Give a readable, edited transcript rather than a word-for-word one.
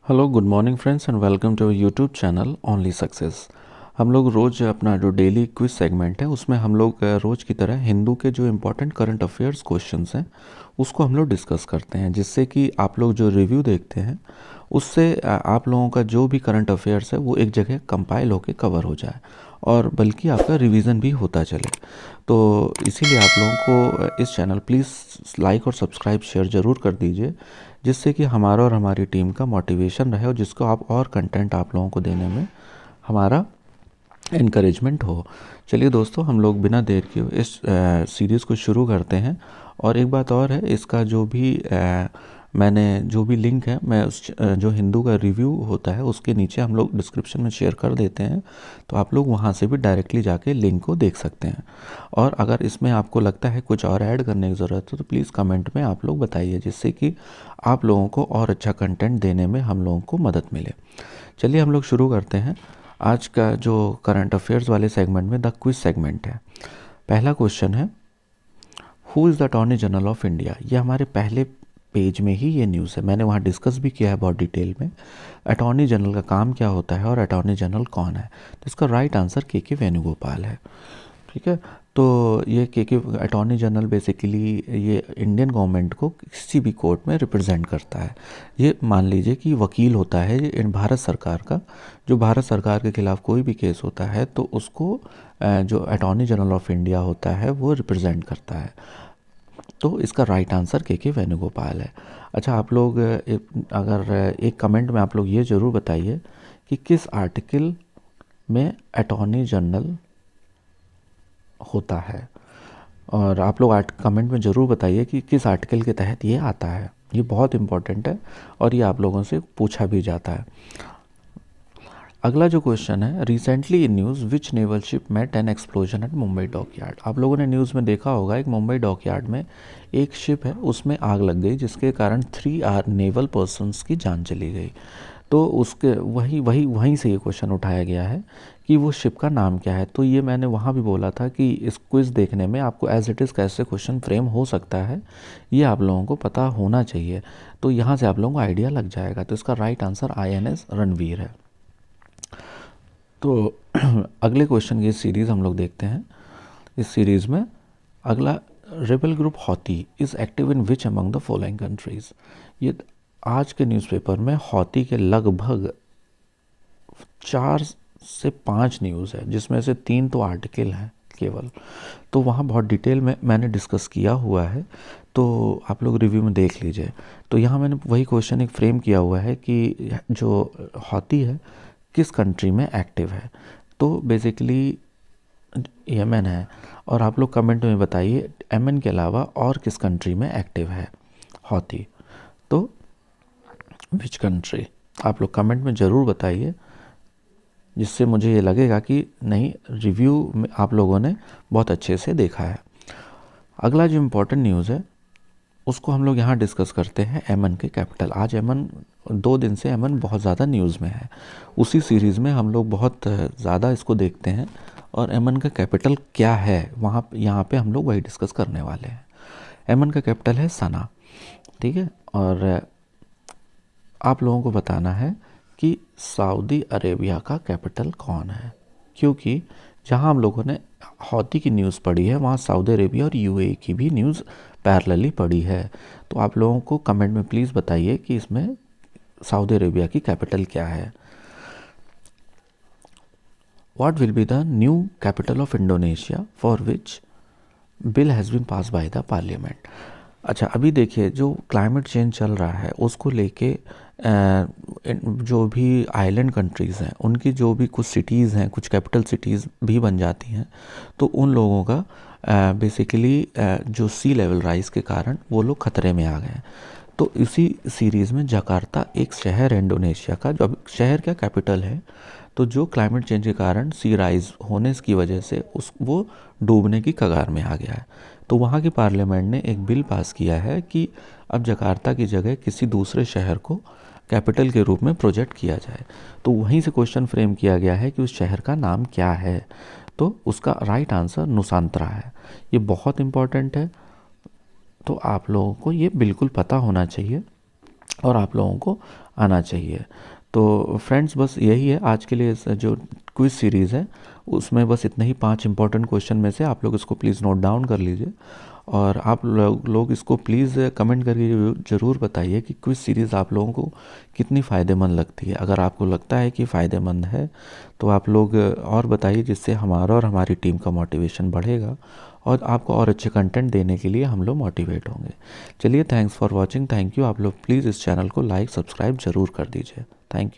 Hello good morning friends and welcome to YouTube channel only success. हम लोग रोज़ अपना जो डेली क्विज सेगमेंट है उसमें हम लोग रोज़ की तरह हिंदू के जो इम्पोर्टेंट करंट अफेयर्स क्वेश्चंस हैं उसको हम लोग डिस्कस करते हैं, जिससे कि आप लोग जो रिव्यू देखते हैं उससे आप लोगों का जो भी करंट अफेयर्स है वो एक जगह कंपाइल होकर कवर हो जाए और बल्कि आपका रिवीजन भी होता चले। तो इसीलिए आप लोगों को इस चैनल प्लीज़ लाइक और सब्सक्राइब शेयर ज़रूर कर दीजिए, जिससे कि हमारा और हमारी टीम का मोटिवेशन रहे और जिसको आप और कंटेंट आप लोगों को देने में हमारा इनकरेजमेंट हो। चलिए दोस्तों, हम लोग बिना देर के इस सीरीज़ को शुरू करते हैं। और एक बात और है, इसका जो भी मैंने जो भी लिंक है मैं उस जो हिंदू का रिव्यू होता है उसके नीचे हम लोग डिस्क्रिप्शन में शेयर कर देते हैं, तो आप लोग वहाँ से भी डायरेक्टली जाके लिंक को देख सकते हैं। और अगर इसमें आपको लगता है कुछ और ऐड करने की ज़रूरत है तो प्लीज़ कमेंट में आप लोग बताइए, जिससे कि आप लोगों को और अच्छा कंटेंट देने में हम लोगों को मदद मिले। चलिए हम लोग शुरू करते हैं। आज का जो करंट अफेयर्स वाले सेगमेंट में द क्विज सेगमेंट है। पहला क्वेश्चन है, who is the attorney general of India. ये हमारे पहले पेज में ही ये न्यूज़ है, मैंने वहाँ डिस्कस भी किया है बहुत डिटेल में। अटॉर्नी जनरल का काम क्या होता है और अटॉर्नी जनरल कौन है, तो इसका राइट आंसर के वेणुगोपाल है। ठीक है, तो ये के अटॉर्नी जनरल बेसिकली ये इंडियन गवर्नमेंट को किसी भी कोर्ट में रिप्रेजेंट करता है। ये मान लीजिए कि वकील होता है ये भारत सरकार का। जो भारत सरकार के खिलाफ कोई भी केस होता है तो उसको जो अटॉर्नी जनरल ऑफ इंडिया होता है वो रिप्रेजेंट करता है। तो इसका राइट आंसर के वेणुगोपाल है। अच्छा, आप लोग अगर एक कमेंट में आप लोग ये ज़रूर बताइए कि किस आर्टिकल में अटॉर्नी जनरल होता है, और आप लोग कमेंट में ज़रूर बताइए कि किस आर्टिकल के तहत ये आता है। ये बहुत इंपॉर्टेंट है और ये आप लोगों से पूछा भी जाता है। अगला जो क्वेश्चन है, recently in news which naval ship met an explosion at Mumbai dockyard. आप लोगों ने न्यूज़ में देखा होगा एक मुंबई डॉकयार्ड में एक शिप है उसमें आग लग गई, जिसके कारण 3 नेवल पर्सन्स की जान चली गई। तो उसके वहीं से ये क्वेश्चन उठाया गया है कि वो शिप का नाम क्या है। तो ये मैंने वहाँ भी बोला था कि इस क्विज़ देखने में आपको एज इट इज़ कैसे क्वेश्चन फ्रेम हो सकता है ये आप लोगों को पता होना चाहिए। तो यहाँ से आप लोगों को आइडिया लग जाएगा। तो इसका राइट आंसर INS रणवीर है। तो अगले क्वेश्चन की सीरीज़ हम लोग देखते हैं। इस सीरीज़ में अगला, rebel group हौती is active in which among the following countries. ये आज के न्यूज़पेपर में हौती के लगभग 4 से 5 न्यूज़ है, जिसमें से 3 तो आर्टिकल हैं केवल। तो वहाँ बहुत डिटेल में मैंने डिस्कस किया हुआ है, तो आप लोग रिव्यू में देख लीजिए। तो यहाँ मैंने वही क्वेश्चन एक फ्रेम किया हुआ है कि जो हौती है किस कंट्री में एक्टिव है। तो बेसिकली यमन है, और आप लोग कमेंट में बताइए यमन के अलावा और किस कंट्री में एक्टिव है हौती। तो विच कंट्री, आप लोग कमेंट में ज़रूर बताइए, जिससे मुझे ये लगेगा कि नहीं, रिव्यू में आप लोगों ने बहुत अच्छे से देखा है। अगला जो इम्पोर्टेंट न्यूज़ है उसको हम लोग यहाँ डिस्कस करते हैं, यमन के कैपिटल। आज यमन 2 दिन से यमन बहुत ज़्यादा न्यूज़ में है। उसी सीरीज़ में हम लोग बहुत ज़्यादा इसको देखते हैं, और यमन का कैपिटल क्या है वहाँ यहाँ पे हम लोग वही डिस्कस करने वाले हैं। यमन का कैपिटल है सना। ठीक है, और आप लोगों को बताना है कि सऊदी अरेबिया का कैपिटल कौन है, क्योंकि जहाँ हम लोगों ने हौती की न्यूज़ पढ़ी है वहाँ सऊदी अरेबिया और UAE की भी न्यूज़ पैरेलली पढ़ी है। तो आप लोगों को कमेंट में प्लीज़ बताइए कि इसमें सऊदी अरेबिया की कैपिटल क्या है। What will be the new capital of Indonesia for which bill has been pass by the parliament. अच्छा, अभी देखिए जो क्लाइमेट चेंज चल रहा है उसको लेके जो भी आइलैंड कंट्रीज़ हैं उनकी जो भी कुछ सिटीज़ हैं, कुछ कैपिटल सिटीज़ भी बन जाती हैं, तो उन लोगों का बेसिकली जो सी लेवल राइज के कारण वो लोग खतरे में आ गए हैं। तो इसी सीरीज़ में जकार्ता एक शहर है इंडोनेशिया का, जो शहर का कैपिटल है, तो जो क्लाइमेट चेंज के कारण सी राइज होने की वजह से वो डूबने की कगार में आ गया है। तो वहाँ की पार्लियामेंट ने एक बिल पास किया है कि अब जकार्ता की जगह किसी दूसरे शहर को कैपिटल के रूप में प्रोजेक्ट किया जाए। तो वहीं से क्वेश्चन फ्रेम किया गया है कि उस शहर का नाम क्या है। तो उसका राइट आंसर नुसांतरा है। ये बहुत इम्पॉर्टेंट है, तो आप लोगों को ये बिल्कुल पता होना चाहिए और आप लोगों को आना चाहिए। तो फ्रेंड्स बस यही है आज के लिए, जो क्विज़ सीरीज़ है उसमें बस इतने ही 5 इंपॉर्टेंट क्वेश्चन में से आप लोग इसको प्लीज़ नोट डाउन कर लीजिए। और आप लोग इसको प्लीज़ कमेंट करके ज़रूर बताइए कि क्विज़ सीरीज़ आप लोगों को कितनी फ़ायदेमंद लगती है। अगर आपको लगता है कि फ़ायदेमंद है तो आप लोग और बताइए, जिससे हमारा और हमारी टीम का मोटिवेशन बढ़ेगा और आपको और अच्छे कंटेंट देने के लिए हम लोग मोटिवेट होंगे। चलिए, thanks for watching, thank you. आप लोग प्लीज़ इस चैनल को लाइक सब्सक्राइब ज़रूर कर दीजिए। Thank you.